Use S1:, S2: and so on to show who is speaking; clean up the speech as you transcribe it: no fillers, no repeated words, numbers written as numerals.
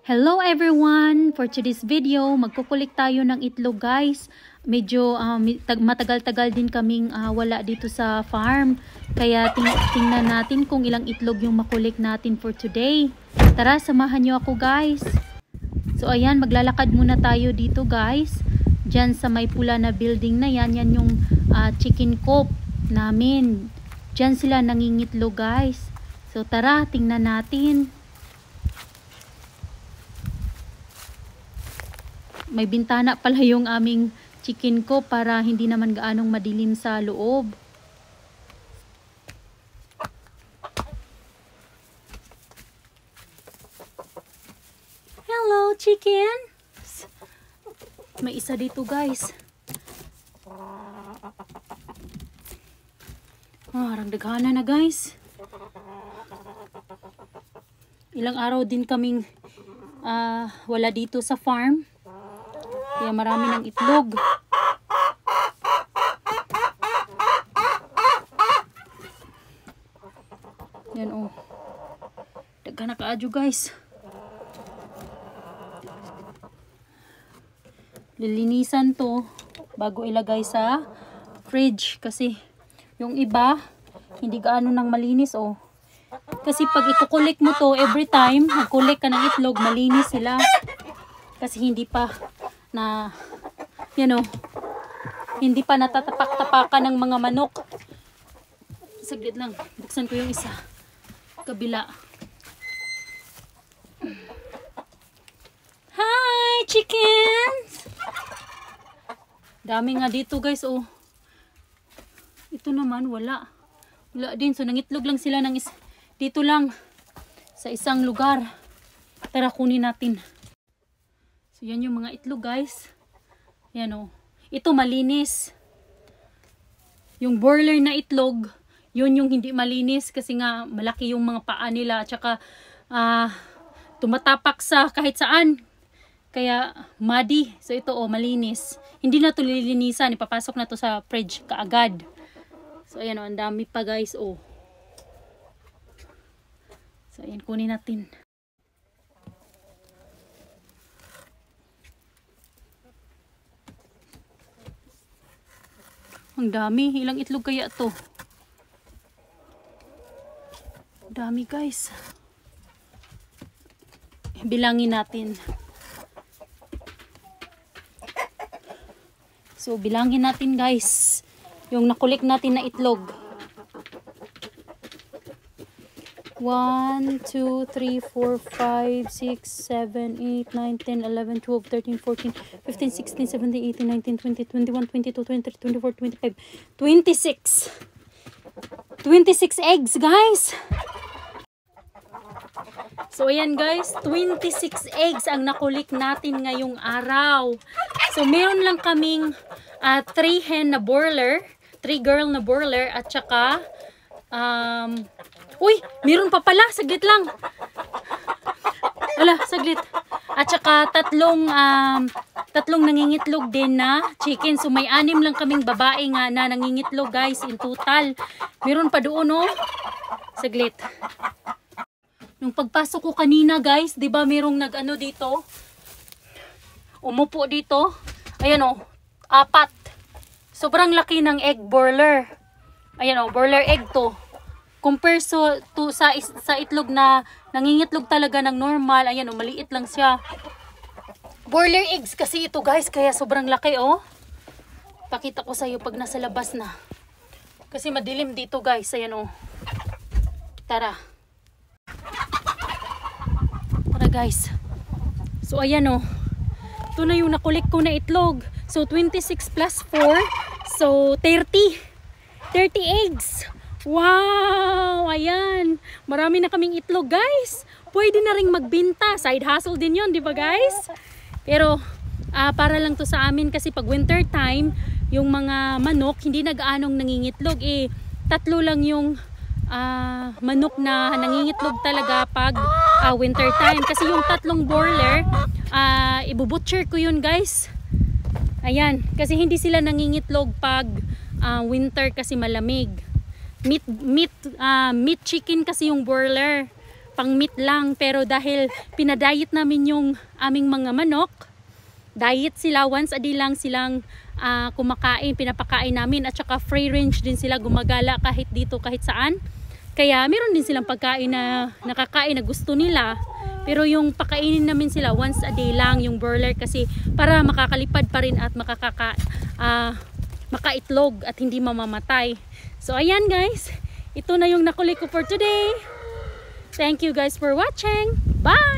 S1: Hello everyone! For today's video, magkukulik tayo ng itlog guys. Medyo matagal-tagal din kaming wala dito sa farm. Kaya tingnan natin kung ilang itlog yung makulik natin for today. Tara, samahan nyo ako guys. So ayan, maglalakad muna tayo dito guys. Diyan sa may pula na building na yan, yan yung chicken coop namin. Diyan sila nangingitlog guys. So tara, tingnan natin. May bintana pala yung aming chicken ko para hindi naman gaanong madilim sa loob. Hello chicken! May isa dito guys. Harang daghana na guys. Ilang araw din kaming wala dito sa farm. Kaya marami ng itlog. Yan oh. Daghan na kaadyo guys. Lilinisan to bago ilagay sa fridge. Kasi yung iba, hindi gaano nang malinis oh. Kasi pag ikukulik mo to every time, magkulik ka ng itlog, malinis sila. Kasi hindi pa na hindi pa natatapak-tapakan ng mga manok. Saglit lang, buksan ko yung isa kabila. Hi chickens, dami nga dito guys oh. Ito naman wala din, so nangitlog lang sila ng dito lang sa isang lugar. Tara, kunin natin. So yan yung mga itlog guys. Yan o. Ito malinis. Yung broiler na itlog, yun yung hindi malinis kasi nga malaki yung mga paa nila at saka tumatapak sa kahit saan. Kaya muddy. So ito o, malinis. Hindi na ito lilinisan. Ipapasok na to sa fridge kaagad. So ayan o, ang dami pa guys o. So ayan, kunin natin. Ang dami. Ilang itlog kaya to? Dami guys. Bilangin natin. So bilangin natin guys. Yung nakulik natin na itlog. 1, 2, 3, 4, 5, 6, 7, 8, 9, 10, 11, 12, 13, 14, 15, 16, 17, 18, 19, 20, 21, 22, 23, 24, 25, 26. 26 eggs guys. So ayan guys, 26 eggs ang nakulik natin ngayong araw. So meron lang kaming 3 hen na broiler, 3 girl na broiler at saka uy, meron pa pala, saglit lang. Wala, saglit. At saka tatlong nangingitlog din na chicken. So may 6 lang kaming babae nga na nangingitlog guys in total. Meron pa doon oh. Saglit. Nung pagpasok ko kanina guys, 'di ba merong nag-ano dito? Umupo dito. Ayan oh, 4. Sobrang laki ng egg broiler. Ayan oh, broiler egg to. Compare to sa itlog na nangingitlog talaga ng normal. Ayan o, maliit lang siya. Broiler eggs kasi ito guys, kaya sobrang laki oh. Pakita ko sa iyo pag nasa labas na. Kasi madilim dito guys. Ayan o. Tara. Tara guys. So ayan o. Ito na yung nakulik ko na itlog. So 26 plus 4. So 30. 30 eggs. Wow! Ayan. Marami na kaming itlog guys. Pwede na ring magbenta. Side hustle din yun, di ba guys? Pero para lang to sa amin kasi pag winter time, yung mga manok hindi nag-aanong nangingitlog. 3 lang yung manok na nangingitlog talaga pag winter time. Kasi yung 3 broiler, ibubutcher ko yun guys. Ayan. Kasi hindi sila nangingitlog pag winter kasi malamig. Meat chicken kasi yung broiler. pang meat lang. Pero dahil pinadiet namin yung aming mga manok, diet sila, once a day lang silang kumakain, pinapakain namin, at saka free range din sila, gumagala kahit dito kahit saan. Kaya meron din silang pagkain na nakakain na gusto nila. Pero yung pakainin namin sila once a day lang, yung broiler, kasi para makakalipad pa rin at makaitlog at hindi mamamatay. So ayan guys, ito na yung nakuli ko for today. Thank you guys for watching. Bye!